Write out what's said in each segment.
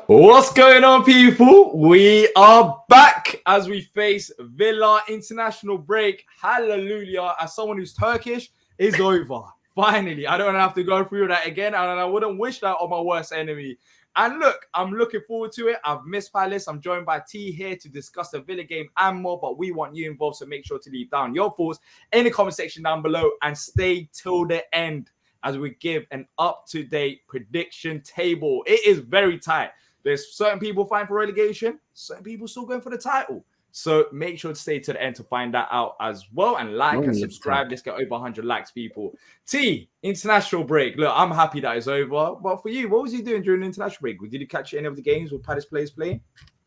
What's going on, people? We are back as we face Villa international break. Hallelujah. As someone who's Turkish, is over. Finally, I don't have to go through that again, and I wouldn't wish that on my worst enemy. And look, I'm looking forward to it. I've missed Palace. I'm joined by T here to discuss the Villa game and more, but we want you involved, so make sure to leave down your thoughts in the comment section down below and stay till the end as we give an up-to-date prediction table. It is very tight. There's certain people fighting for relegation, certain people still going for the title. So make sure to stay to the end to find that out as well. And like and subscribe. Let's get over 100 likes, people. T, international break. Look, I'm happy that it's over. But for you, what was you doing during the international break? Did you catch any of the games with Palace players playing?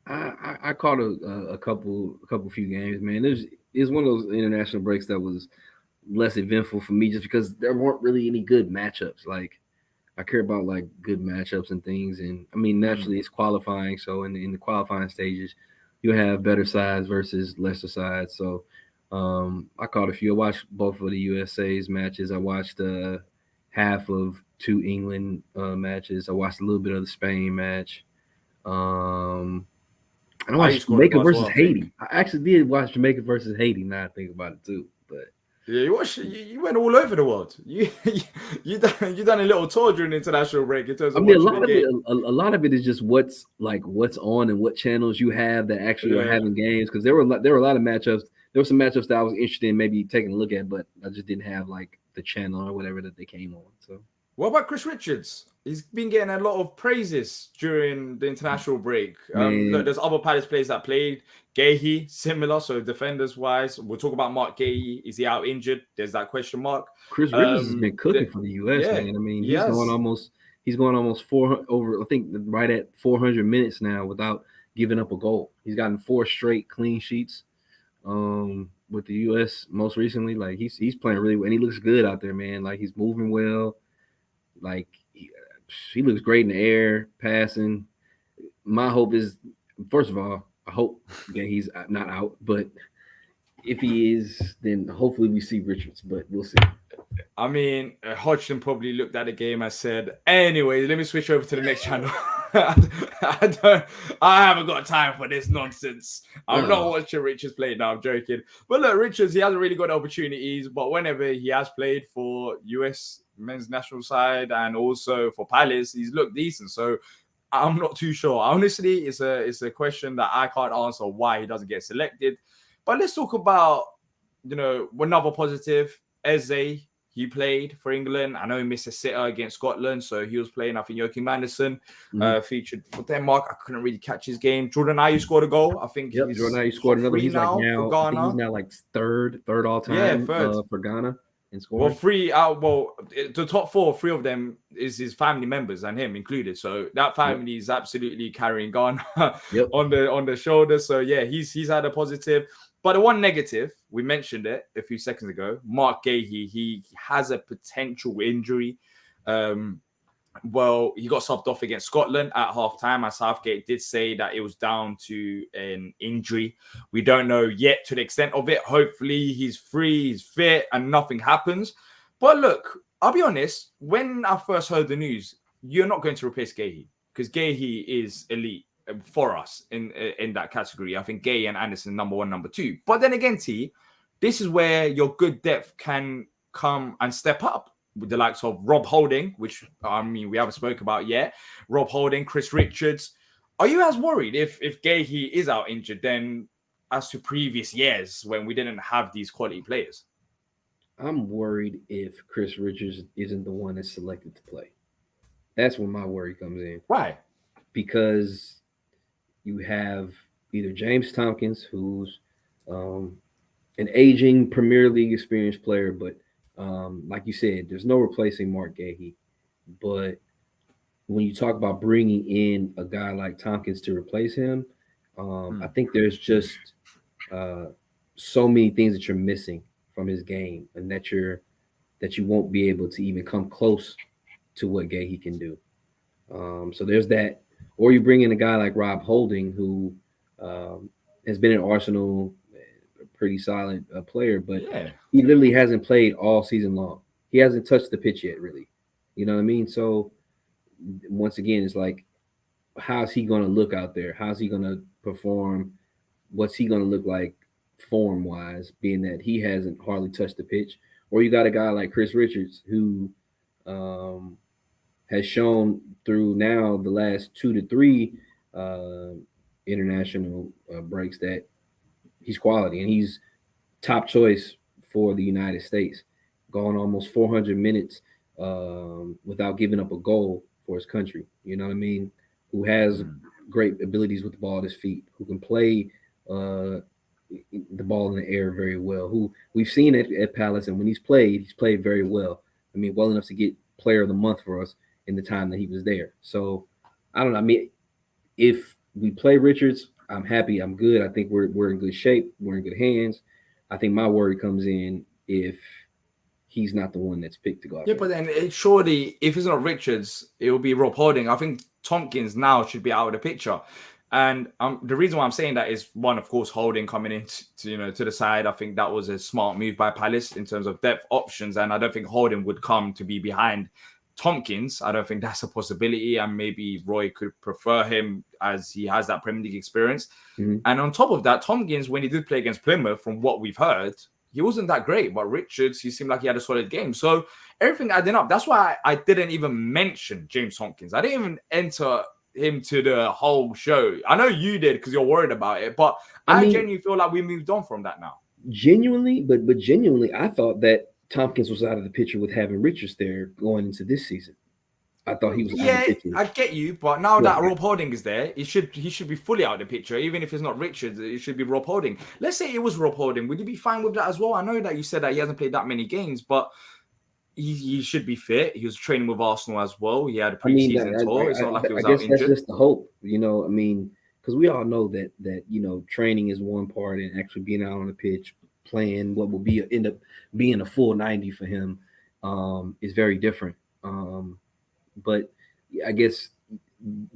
I caught a couple few games, man. It's one of those international breaks that was less eventful for me just because there weren't really any good matchups. Like, I care about like good matchups and things, and I mean naturally it's qualifying. So in the qualifying stages, you have better sides versus lesser sides. So I caught a few. I watched both of the USA's matches. I watched half of two England matches. I watched a little bit of the Spain match. And I watched Jamaica versus Haiti. I actually did watch Jamaica versus Haiti. Now I think about it too, but. Yeah, you went all over the world. You done a little tour during the international break in terms of. I mean, a lot of it is just what's on and what channels you have that actually are having games. Because there were a lot of matchups. There were some matchups that I was interested in maybe taking a look at, but I just didn't have like the channel or whatever that they came on. So. What about Chris Richards? He's been getting a lot of praises during the international break. Look, there's other Palace players that played. Guehi, similar. So defenders-wise, we'll talk about Mark Guehi. Is he out injured? There's that question mark. Chris Richards has been cooking for the US, man. I mean, he's going almost 400 over. I think right at 400 minutes now without giving up a goal. He's gotten 4 straight clean sheets with the US most recently. Like he's playing really well, and he looks good out there, man. Like he's moving well. Like he looks great in the air, passing. My hope is, first of all, I hope that he's not out, but if he is, then hopefully we see Richards, but we'll see. I mean, Hodgson probably looked at the game and said, anyway, let me switch over to the next channel. I haven't got time for this nonsense. I'm not watching Richards play now. I'm joking. But look, Richards, he hasn't really got opportunities, but whenever he has played for US men's national side and also for Palace, he's looked decent. So I'm not too sure. Honestly, it's a question that I can't answer why he doesn't get selected. But let's talk about, another positive. Eze, he played for England. I know he missed a sitter against Scotland, so he was playing. I think Joachim Andersen featured for Denmark. I couldn't really catch his game. Jordan Ayew scored a goal. I think Jordan Ayew scored another. He's now for Ghana. He's now like third all time for Ghana. Well, the top 4, 3 of them is his family members and him included. So that family is absolutely carrying Ghana on the shoulders. So yeah, he's had a positive. But the one negative, we mentioned it a few seconds ago, Mark Guehi, he has a potential injury. Well, he got subbed off against Scotland at halftime, and Southgate did say that it was down to an injury. We don't know yet to the extent of it. Hopefully he's free, he's fit, and nothing happens. But look, I'll be honest, when I first heard the news, you're not going to replace Guehi because Guehi is elite for us in that category. I think Guehi and Anderson number 1, number 2. But then again, T, this is where your good depth can come and step up with the likes of Rob Holding, which we haven't spoken about yet. Rob Holding, Chris Richards. Are you as worried if Guehi is out injured than as to previous years when we didn't have these quality players? I'm worried if Chris Richards isn't the one that's selected to play. That's when my worry comes in. Why? Because you have either James Tompkins, who's an aging Premier League experienced player, but like you said, there's no replacing Mark Guehi. But when you talk about bringing in a guy like Tompkins to replace him, I think there's just so many things that you're missing from his game, and that you won't be able to even come close to what Guehi can do. So there's that. Or you bring in a guy like Rob Holding, who has been in Arsenal, a pretty solid player, but he literally hasn't played all season long. He hasn't touched the pitch yet, really. You know what I mean? So once again, it's like, how's he going to look out there? How's he going to perform? What's he going to look like form wise, being that he hasn't hardly touched the pitch? Or you got a guy like Chris Richards who um, has shown through now the last 2 to 3 uh, international breaks that he's quality and he's top choice for the United States, going almost 400 minutes without giving up a goal for his country. You know what I mean? Who has great abilities with the ball at his feet, who can play uh, the ball in the air very well, who we've seen at Palace, and when he's played very well. I mean, well enough to get Player of the Month for us in the time that he was there. So I don't know. I mean, if we play Richards, I'm happy. I'm good. I think we're in good shape. We're in good hands. I think my worry comes in if he's not the one that's picked to go out Yeah, there. but then surely if it's not Richards, it will be Rob Holding. I think Tompkins now should be out of the picture. And the reason why I'm saying that is one, of course, Holding coming in to the side. I think that was a smart move by Palace in terms of depth options, and I don't think Holding would come to be behind Tompkins. I don't think that's a possibility, and maybe Roy could prefer him as he has that Premier League experience. Mm-hmm. And on top of that, Tompkins, when he did play against Plymouth, from what we've heard, he wasn't that great. But Richards, he seemed like he had a solid game. So everything adding up, that's why I didn't even mention James Tompkins. I didn't even enter him to the whole show. I know you did because you're worried about it, but I mean, genuinely feel like we moved on from that now. Genuinely, but genuinely, I thought that Tompkins was out of the picture with having Richards there going into this season. I thought he was out of the picture. I get you, but now that Rob Holding is there, he should be fully out of the picture. Even if it's not Richards, it should be Rob Holding. Let's say it was Rob Holding. Would you be fine with that as well? I know that you said that he hasn't played that many games, but he should be fit. He was training with Arsenal as well. He had a preseason tour. It's not like he was out injured. That's just the hope, you know. I mean, because we all know that you know, training is one part, and actually being out on the pitch, playing what will be end up being a full 90 for him, is very different. But I guess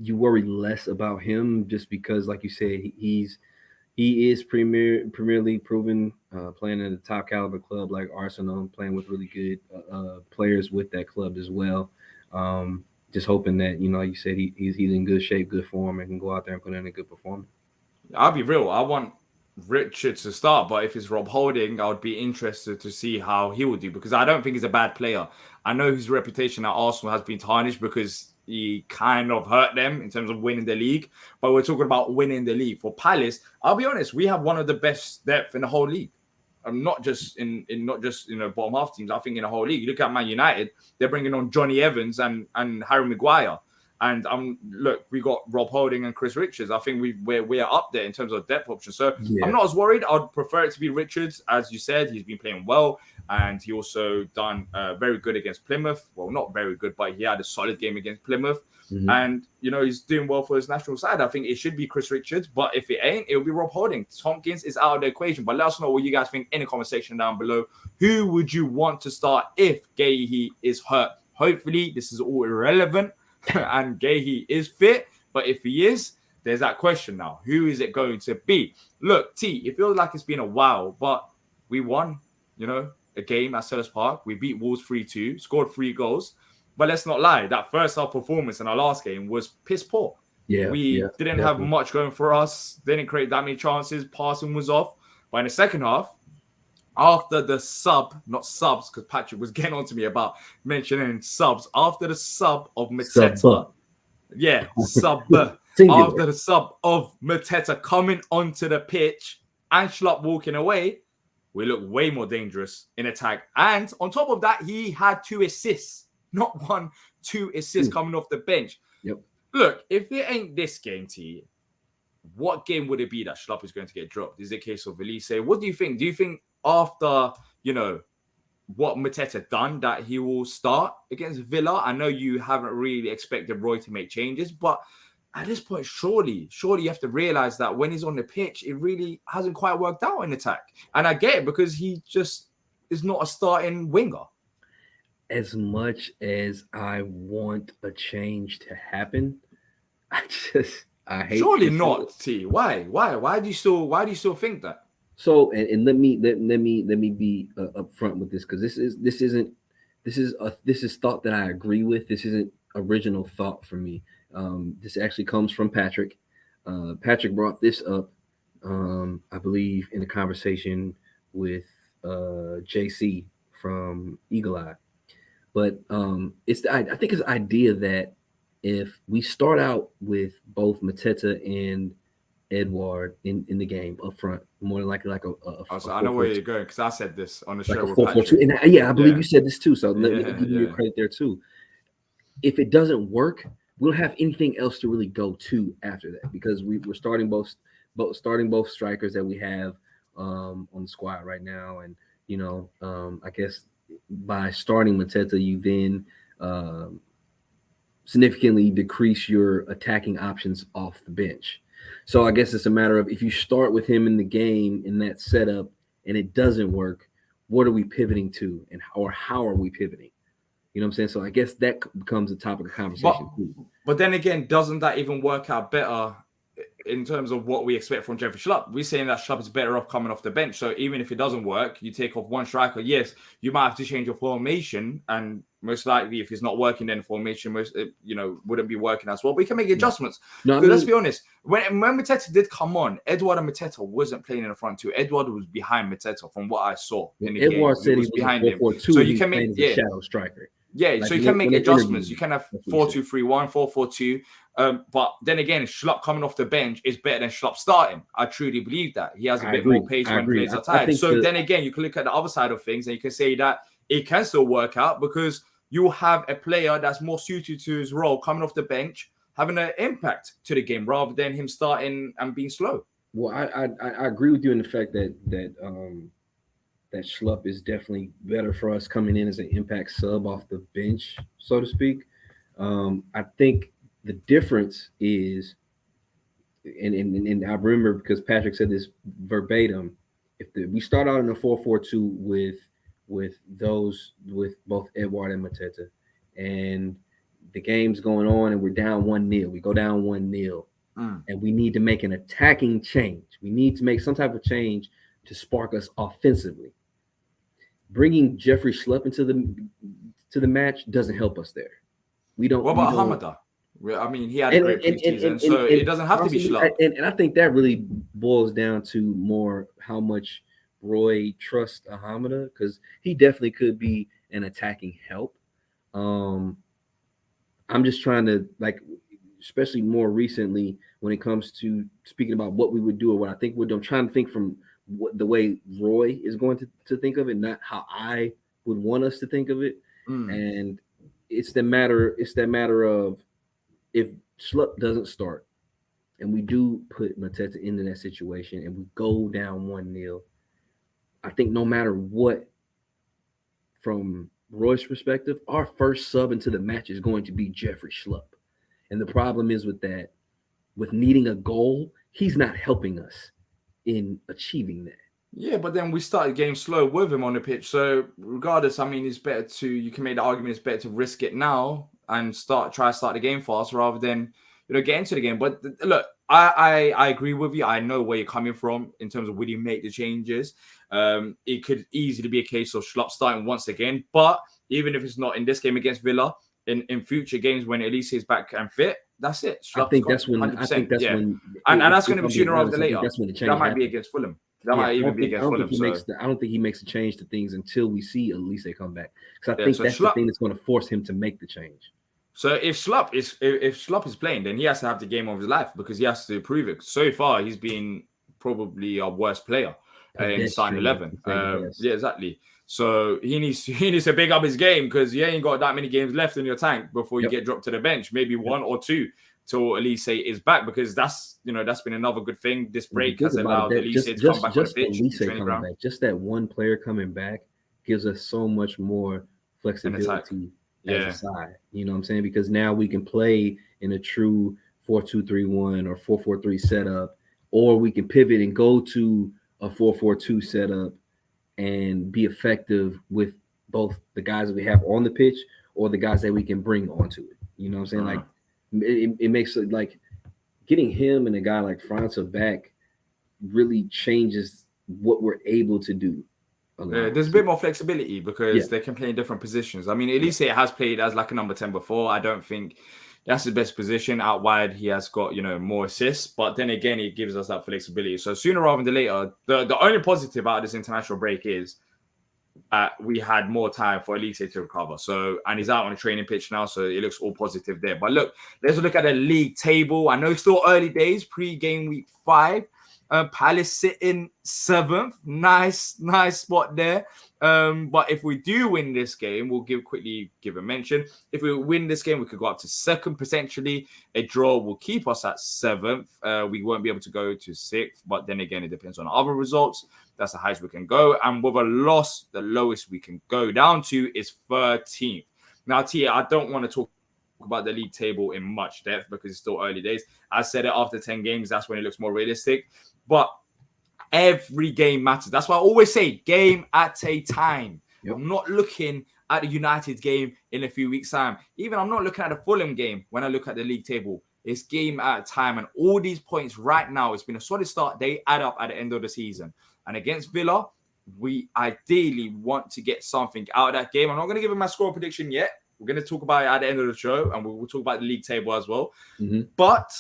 you worry less about him just because, like you said, he is Premier League proven, playing in a top caliber club like Arsenal, playing with really good players with that club as well. Just hoping that, you know, like you said, he's in good shape, good form, and can go out there and put in a good performance. I'll be real. I want Richards to start, but if it's Rob Holding, I would be interested to see how he would do because I don't think he's a bad player. I know his reputation at Arsenal has been tarnished because he kind of hurt them in terms of winning the league, but we're talking about winning the league. For Palace, I'll be honest, we have one of the best depth in the whole league. Not just in bottom half teams. I think in the whole league. You look at Man United, they're bringing on Johnny Evans and Harry Maguire. And look, we got Rob Holding and Chris Richards. I think we're up there in terms of depth options. So yeah. I'm not as worried. I'd prefer it to be Richards, as you said. He's been playing well, and he also done very good against Plymouth. Well, not very good, but he had a solid game against Plymouth. Mm-hmm. And you know, he's doing well for his national side. I think it should be Chris Richards, but if it ain't, it'll be Rob Holding. Tompkins is out of the equation. But let us know what you guys think in the conversation down below. Who would you want to start if Guehi is hurt? Hopefully, this is all irrelevant. And Guehi is fit, but if he is, there's that question now. Who is it going to be? Look, T, it feels like it's been a while, but we won, you know, a game at Selhurst Park. We beat Wolves 3-2, scored 3 goals. But let's not lie, that first half performance in our last game was piss poor. Yeah, we didn't have much going for us, didn't create that many chances, passing was off. But in the second half, after the not subs, because Patrick was getting on to me about mentioning subs. After the sub of Mateta. After the sub of Mateta coming onto the pitch and Schlupp walking away, we look way more dangerous in attack. And on top of that, he had 2 assists. Not 1, 2 assists coming off the bench. Yep. Look, if it ain't this game, T, what game would it be that Schlupp is going to get dropped? Is it a case of Elise? What do you think? Do you think after, you know, what Mateta done that he will start against Villa? I know you haven't really expected Roy to make changes, but at this point, surely you have to realize that when he's on the pitch, it really hasn't quite worked out in attack. And I get it because he just is not a starting winger. As much as I want a change to happen, I hate. Surely not, T. Why do you still think that? So and let me be upfront with this because this is thought that I agree with. This isn't original thought for me. This actually comes from Patrick. Patrick brought this up, I believe, in a conversation with JC from Eagle Eye. But I think it's the idea that if we start out with both Mateta and Edouard in the game up front, more than likely like I know where you're going because I said this on the show like with Patrick. 4-4-2. And I believe you said this too. So let me give you your credit there too. If it doesn't work, we don't have anything else to really go to after that because we're starting both strikers that we have on the squad right now, and I guess by starting Mateta, you then significantly decrease your attacking options off the bench. So I guess it's a matter of if you start with him in the game in that setup and it doesn't work, what are we pivoting to, and how are we pivoting? You know what I'm saying? So I guess that becomes a topic of conversation. But then again, doesn't that even work out better in terms of what we expect from Jeffrey Schlupp? We're saying that Schlupp is better off coming off the bench. So even if it doesn't work, you take off one striker. Yes, you might have to change your formation, and most likely, if it's not working, then formation wouldn't be working as well. But you can make adjustments. No, let's be honest. When Mateta did come on, Edouard and Mateta wasn't playing in the front two. Edouard was behind Mateta from what I saw in the Edouard game. Said he was behind him. So you can make shadow striker. Yeah, like so you can make adjustments. You can have 4-2-3-1, 4-4-2. But then again, Schlupp coming off the bench is better than Schlupp starting. I truly believe that. He has a bit more pace when players are tired. So then again, you can look at the other side of things and you can say that it can still work out because you have a player that's more suited to his role coming off the bench, having an impact to the game rather than him starting and being slow. Well, I agree with you in the fact that Schlupp is definitely better for us coming in as an impact sub off the bench, so to speak. I think the difference is, and I remember because Patrick said this verbatim, we start out in a 4-4-2 with both Edouard and Mateta, and the game's going on and we're down 1-0. We go down 1-0, and we need to make an attacking change. We need to make some type of change to spark us offensively. Bringing Jeffrey Schlupp into the match doesn't help us there. We don't. What about Hamada? I mean, he had a great preseason, so it doesn't have to be Schlupp. And I think that really boils down to more how much Roy trusts Hamada, because he definitely could be an attacking help. I'm just trying to, especially more recently when it comes to speaking about what we would do or what I think we're doing. I'm trying to think from the way Roy is going to think of it, not how I would want us to think of it. And it's that matter of if Schlupp doesn't start and we do put Mateta into that situation and we go down 1-0, I think no matter what, from Roy's perspective, our first sub into the match is going to be Jeffrey Schlupp. And the problem is with that, with needing a goal, he's not helping us in achieving that. Yeah, but then we started getting slow with him on the pitch. So regardless, I mean, you can make the argument it's better to risk it now and try to start the game fast rather than, get into the game. But look, I agree with you. I know where you're coming from in terms of will you make the changes. It could easily be a case of Schlupp starting once again. But even if it's not in this game against Villa, in future games when Elise is back and fit, that's it. I think that's when. And that's going to be sooner rather than later. That might be against Fulham. That might even be against Fulham. I don't think he makes a change to things until we see Elise come back, because I think that's the thing that's going to force him to make the change. So if Schlupp is playing, then he has to have the game of his life because he has to prove it. So far, he's been probably our worst player in starting 11. Yeah, exactly. So he needs to big up his game because he ain't got that many games left in your tank before you get dropped to the bench. Maybe one or two till Elise is back, because that's been another good thing. This break has allowed Elise to come back on the pitch. Just that one player coming back gives us so much more flexibility as a side. You know what I'm saying? Because now we can play in a true 4-2-3-1 or 4-4-3 setup, or we can pivot and go to a 4-4-2 setup and be effective with both the guys that we have on the pitch or the guys that we can bring onto it. You know what I'm saying? It makes it like getting him and a guy like França back really changes what we're able to do. There's a bit more flexibility because they can play in different positions. I mean, Elise has played as like a number 10 before. I don't think That's his best position. Out wide, he has got, more assists. But then again, he gives us that flexibility. So sooner rather than later, the only positive out of this international break is we had more time for Elise to recover. So, and he's out on a training pitch now, so it looks all positive there. But look, let's look at the league table. I know it's still early days, pre-game week 5. Palace sitting 7th. Nice spot there. But if we do win this game, we'll quickly give a mention. If we win this game, we could go up to 2nd potentially. A draw will keep us at 7th. We won't be able to go to 6th, but then again, it depends on other results. That's the highest we can go. And with a loss, the lowest we can go down to is 13th. Now, Tia, I don't want to talk about the league table in much depth because it's still early days. I said it after 10 games, that's when it looks more realistic. But every game matters. That's why I always say game at a time. Yep. I'm not looking at the United game in a few weeks' time. Even I'm not looking at the Fulham game when I look at the league table. It's game at a time. And all these points right now, it's been a solid start. They add up at the end of the season. And against Villa, we ideally want to get something out of that game. I'm not going to give him my score prediction yet. We're going to talk about it at the end of the show, and we'll talk about the league table as well. Mm-hmm. But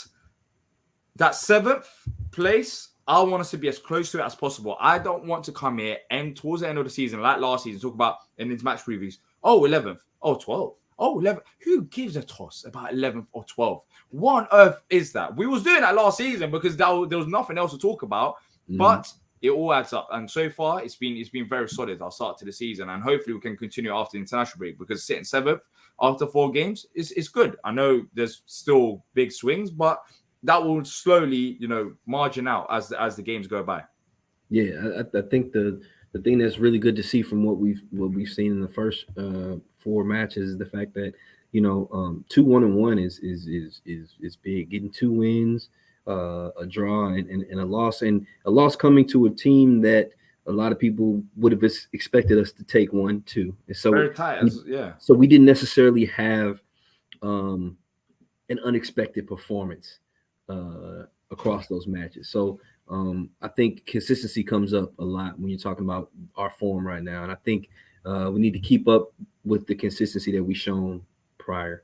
that 7th place, I want us to be as close to it as possible. I don't want to come here and towards the end of the season, like last season, talk about in these match previews. Oh, 11th. Oh, 12th. Oh, 11th. Who gives a toss about 11th or 12th? What on earth is that? We was doing that last season because there was nothing else to talk about. Mm-hmm. But it all adds up. And so far, it's been very solid, our start to the season. And hopefully we can continue after the international break because sitting 7th after 4 games is good. I know there's still big swings, but that will slowly, margin out as the games go by. Yeah, I think the thing that's really good to see from what we've seen in the first 4 matches is the fact that 2-1-1 is big. Getting 2 wins, a draw and a loss coming to a team that a lot of people would have expected us to take 1-2. And so very tight, So we didn't necessarily have an unexpected performance across those matches. So I think consistency comes up a lot when you're talking about our form right now. And I think we need to keep up with the consistency that we've shown prior.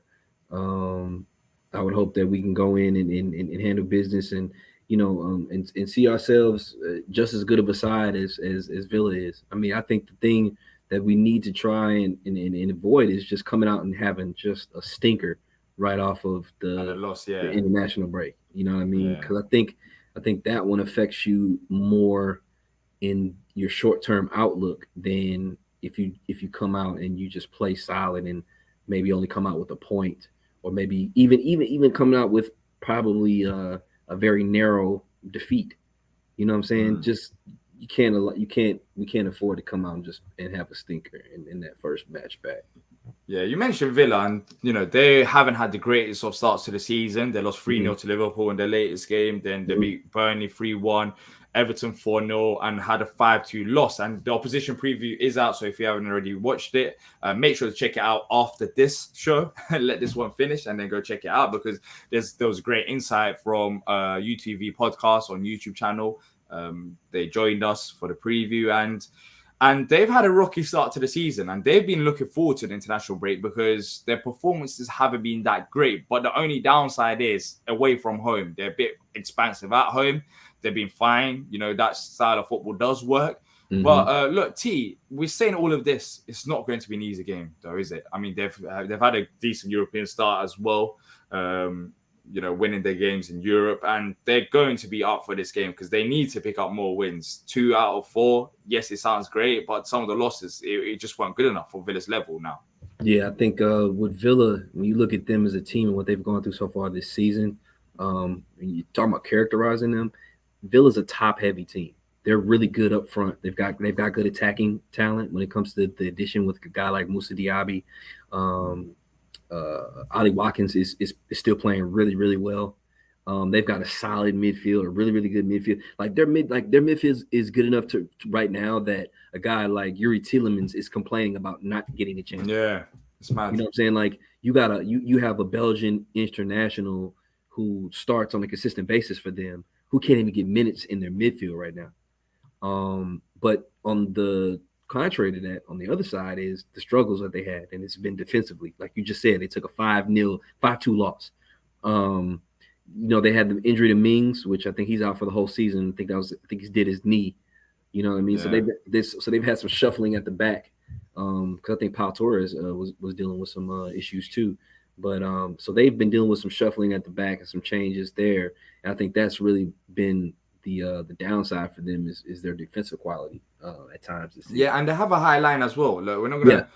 I would hope that we can go in and handle business and see ourselves just as good of a side as Villa is. I mean, I think the thing that we need to try and avoid is just coming out and having just a stinker right off of the international break. You know what I mean? Because I think that one affects you more in your short-term outlook than if you come out and you just play solid and maybe only come out with a point, or maybe even coming out with probably a very narrow defeat. You know what I'm saying? Just we can't afford to come out and have a stinker in that first match back. Yeah, you mentioned Villa, and they haven't had the greatest of starts to the season. They lost 3-0 to Liverpool in their latest game. Then they beat Burnley 3-1, Everton 4-0, and had a 5-2 loss. And the opposition preview is out, so if you haven't already watched it, make sure to check it out after this show. Let this one finish, and then go check it out because there was great insight from UTV podcast on YouTube channel. They joined us for the preview, and they've had a rocky start to the season, and they've been looking forward to the international break because their performances haven't been that great. But the only downside is away from home. They're a bit expansive at home. They've been fine. That style of football does work. Mm-hmm. But look, T, we're saying all of this. It's not going to be an easy game, though, is it? I mean, they've had a decent European start as well. Winning their games in Europe, and they're going to be up for this game because they need to pick up more wins. 2 out of 4. Yes, it sounds great, but some of the losses, it just weren't good enough for Villa's level now. Yeah, I think with Villa, when you look at them as a team and what they've gone through so far this season, and you're talking about characterizing them, Villa's a top-heavy team. They're really good up front. They've got good attacking talent when it comes to the addition with a guy like Moussa Diaby. Ollie Watkins is still playing really, really well. They've got a solid midfield, a really, really good midfield. Their midfield is good enough to right now that a guy like Yuri Tielemans is complaining about not getting a chance. Yeah, it's mad. You know what I'm saying? You have a Belgian international who starts on a consistent basis for them, who can't even get minutes in their midfield right now. But on the contrary to that, on the other side is the struggles that they had, and it's been defensively. Like you just said, they took a 5-2 loss. They had the injury to Mings, which I think he's out for the whole season. I think he did his knee. You know what I mean? Yeah. So they've had some shuffling at the back. Because I think Pau Torres was dealing with some issues too. But so they've been dealing with some shuffling at the back and some changes there. And I think that's really been the downside for them is their defensive quality at times this season. Yeah, and they have a high line as well. Look, we're not gonna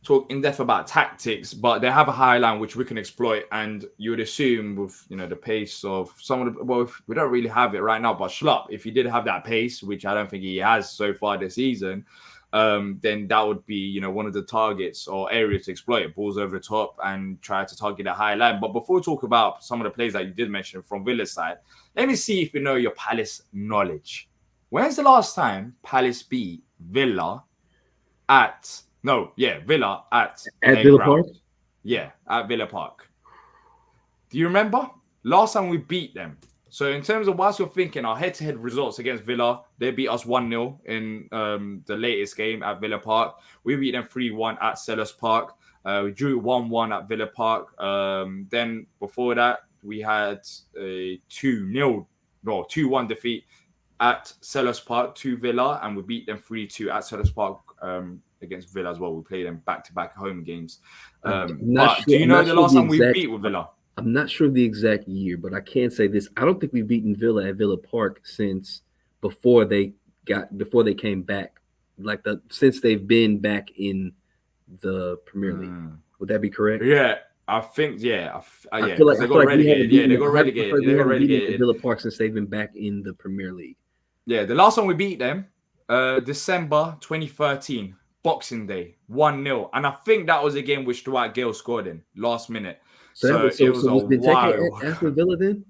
talk in depth about tactics, but they have a high line which we can exploit. And you would assume with the pace of some of the we don't really have it right now, but Schlupp, if he did have that pace, which I don't think he has so far this season, then that would be one of the targets or areas to exploit. Balls over the top and try to target a high line. But before we talk about some of the plays that you did mention from Villa's side, let me see if you know your Palace knowledge. When's the last time Palace beat Villa at Villa at Villa Park? Yeah, at Villa Park. Do you remember? Last time we beat them. So in terms of whilst you're thinking our head-to-head results against Villa, they beat us 1-0 in the latest game at Villa Park. We beat them 3-1 at Selhurst Park. We drew 1-1 at Villa Park. Then before that, we had a 2-1 defeat at Selhurst Park to Villa, and we beat them 3-2 at Selhurst Park against Villa as well. We played them back-to-back home games. But do you know the last time we beat with Villa? I'm not sure of the exact year, but I can say this. I don't think we've beaten Villa at Villa Park since before they came back. Since they've been back in the Premier League. Would that be correct? Yeah, I think, yeah. I feel like they got relegated. They got relegated. They got relegated at Villa Park since they've been back in the Premier League. Yeah, the last time we beat them, December 2013, Boxing Day, 1-0. And I think that was a game which Dwight Gale scored in last minute. So it was a while. Aston Villa then?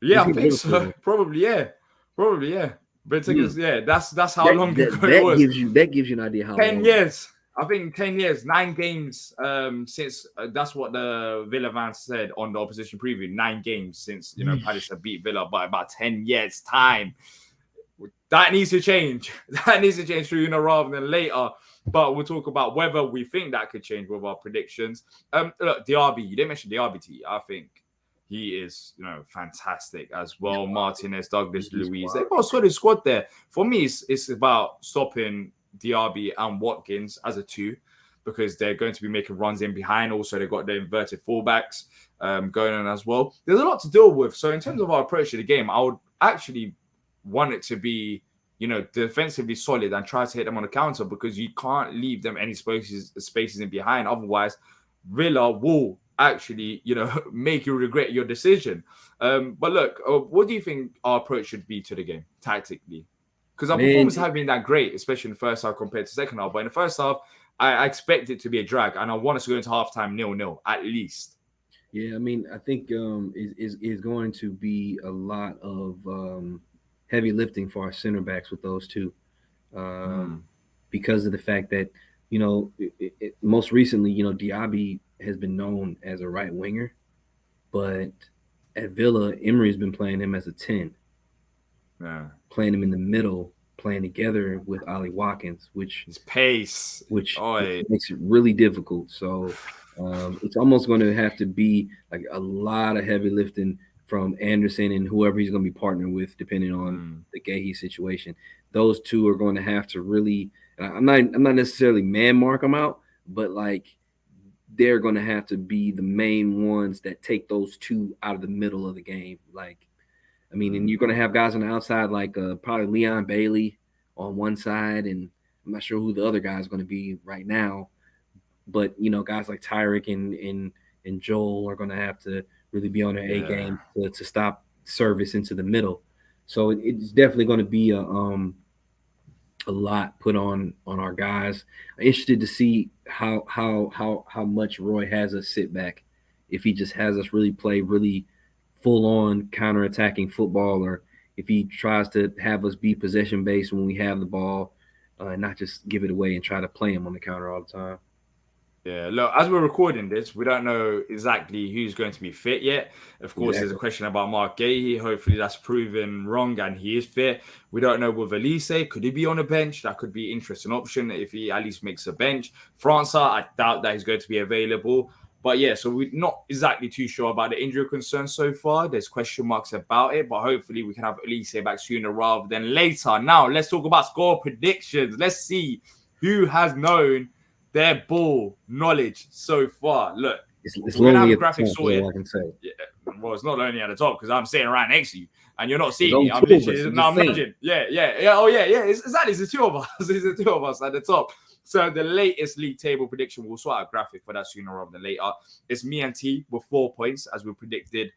Yeah, I think so. Probably, yeah. But that's how long ago it was. That gives you an idea how 10 years. I think 10 years, 9 games since that's what the Villa fans said on the opposition preview. 9 games since Palace have beat Villa by about 10 years time. That needs to change. That needs to change sooner rather than later. But we'll talk about whether we think that could change with our predictions. Look, Diaby, you didn't mention Diaby T. I think he is, fantastic as well. Martinez, Douglas, Luiz. They've got a solid squad there. For me, it's about stopping Diaby and Watkins as a 2 because they're going to be making runs in behind. Also, they've got the inverted fullbacks going on as well. There's a lot to deal with. So in terms of our approach to the game, I would actually want it to be defensively solid and try to hit them on the counter because you can't leave them any spaces in behind. Otherwise, Villa will actually, make you regret your decision. But look, what do you think our approach should be to the game tactically? Because our performance has been that great, especially in the first half compared to second half. But in the first half, I expect it to be a drag, and I want us to go into halftime 0-0 at least. Yeah, I mean, I think is going to be a lot of heavy lifting for our center backs with those two, because of the fact that most recently, Diaby has been known as a right winger, but at Villa, Emery's been playing him as a 10, playing him in the middle, playing together with Ollie Watkins, which his pace, which makes it really difficult. So it's almost going to have to be like a lot of heavy lifting from Anderson and whoever he's going to be partnering with, depending on the Guehi situation. Those two are going to have to really. I'm not necessarily man mark them out, but like they're going to have to be the main ones that take those two out of the middle of the game. Like, I mean, and you're going to have guys on the outside like probably Leon Bailey on one side, and I'm not sure who the other guy is going to be right now, but guys like Tyrick and Joel are going to have to really be on their A game to stop service into the middle. So it's definitely going to be a lot put on our guys. I'm interested to see how much Roy has us sit back, if he just has us really play really full on counter-attacking football, or if he tries to have us be possession based when we have the ball and not just give it away and try to play him on the counter all the time. Yeah, look, as we're recording this, we don't know exactly who's going to be fit yet. Of course, there's a question about Mark Guehi. Hopefully, that's proven wrong and he is fit. We don't know with Elise. Could he be on a bench? That could be an interesting option if he at least makes a bench. Franca, I doubt that he's going to be available. But yeah, so we're not exactly too sure about the injury concerns so far. There's question marks about it, but hopefully we can have Elise back sooner rather than later. Now, let's talk about score predictions. Let's see who has known their ball knowledge so far. Look, it's we're gonna have lonely a graphic sorted. All I can say. Yeah, well, it's not only at the top because I'm sitting right next to you and you're not It's seeing me. I'm only two of literally us, I'm no, just I'm saying. nudging. Yeah. Oh yeah. It's exactly. It's the two of us. It's the two of us at the top. So the latest league table prediction, we'll sort out a graphic for that sooner rather than later. It's me and T with 4 points as we predicted.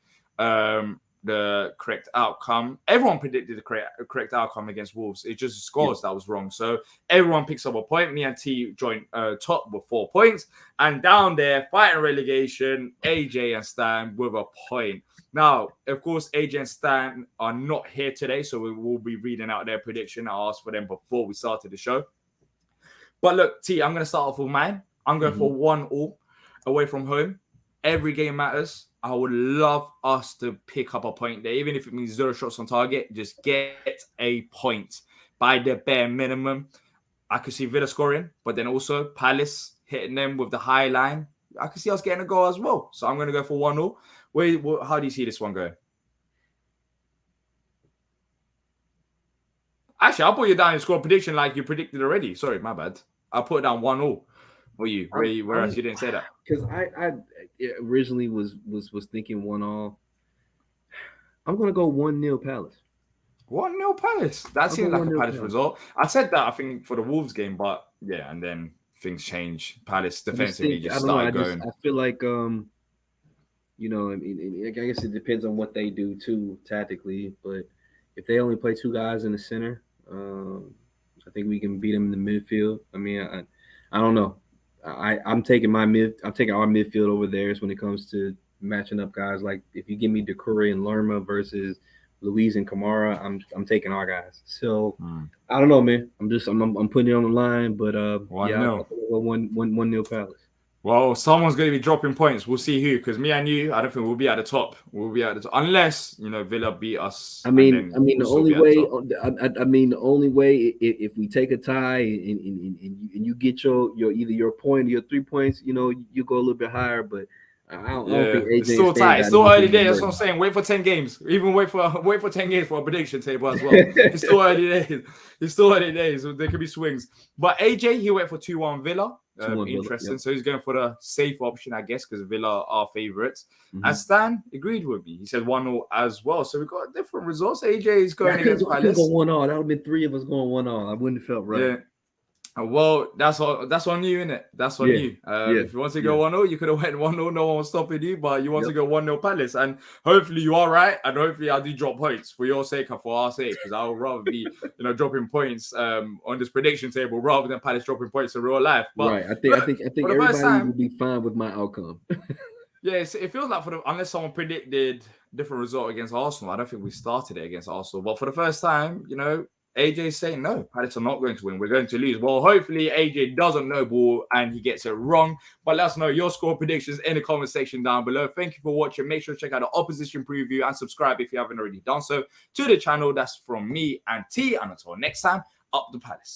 The correct outcome. Everyone predicted the correct outcome against Wolves. It's just scores that was wrong. So everyone picks up a point. Me and T joined top with 4 points. And down there, fighting relegation, AJ and Stan with a point. Now, of course, AJ and Stan are not here today, so we will be reading out their prediction. I asked for them before we started the show. But look, T, I'm going to start off with mine. I'm going for 1-1 away from home. Every game matters. I would love us to pick up a point there, even if it means 0 shots on target. Just get a point by the bare minimum. I could see Villa scoring, but then also Palace hitting them with the high line. I could see us getting a goal as well. So I'm going to go for 1-0. How do you see this one going? Actually, I'll put you down in score prediction like you predicted already. Sorry, my bad. I'll put it down 1-0 for you, whereas you didn't say that. Because I originally was thinking 1-1. I'm going to go 1-0 Palace. 1-0 Palace. That seems like a Palace result. I said that, I think, for the Wolves game, but yeah, and then things change. Palace defensively just started going. I feel like, you know, I mean, I guess it depends on what they do too tactically, but if they only play 2 guys in the center, I think we can beat them in the midfield. I mean, I don't know. I'm taking our midfield over theirs when it comes to matching up guys. Like if you give me Decore and Lerma versus Luis and Kamara, I'm taking our guys. So I don't know, man. I'm putting it on the line, but I'll go 1-0 Palace. Well, someone's going to be dropping points. We'll see who, because me and you, I don't think we'll be at the top. We'll be at the top unless Villa beat us. The only way if we take a tie and you get your either your point or your 3 points, you go a little bit higher, but I don't think AJ it's still tight. It's still early days. That's what I'm saying. Wait for 10 games. Even wait for 10 games for a prediction table as well. It's still early days. It's still early days. There could be swings. But AJ, he went for 2-1 Villa. Interesting. Yep. So he's going for the safe option, I guess, because Villa are favourites. And Stan agreed with me. He said 1-0 as well. So we've got different results. AJ is going against Palace. Go 1-0. That would have been 3 of us going 1-0. I wouldn't have felt right. Yeah. Well, that's on you, innit? That's on you. If you want to go 1-0, you could have went 1-0. No one was stopping you, but you want to go 1-0 Palace. And hopefully you are right. And hopefully I do drop points for your sake and for our sake, because I would rather be, dropping points on this prediction table rather than Palace dropping points in real life. But right. I think everybody will be fine with my outcome. Yes, it feels like unless someone predicted different result against Arsenal, I don't think we started it against Arsenal. But for the first time, AJ's saying no, Palace are not going to win. We're going to lose. Well, hopefully AJ doesn't know ball and he gets it wrong. But let us know your score predictions in the comment section down below. Thank you for watching. Make sure to check out the opposition preview and subscribe if you haven't already done so to the channel. That's from me and T. And until next time, up the Palace.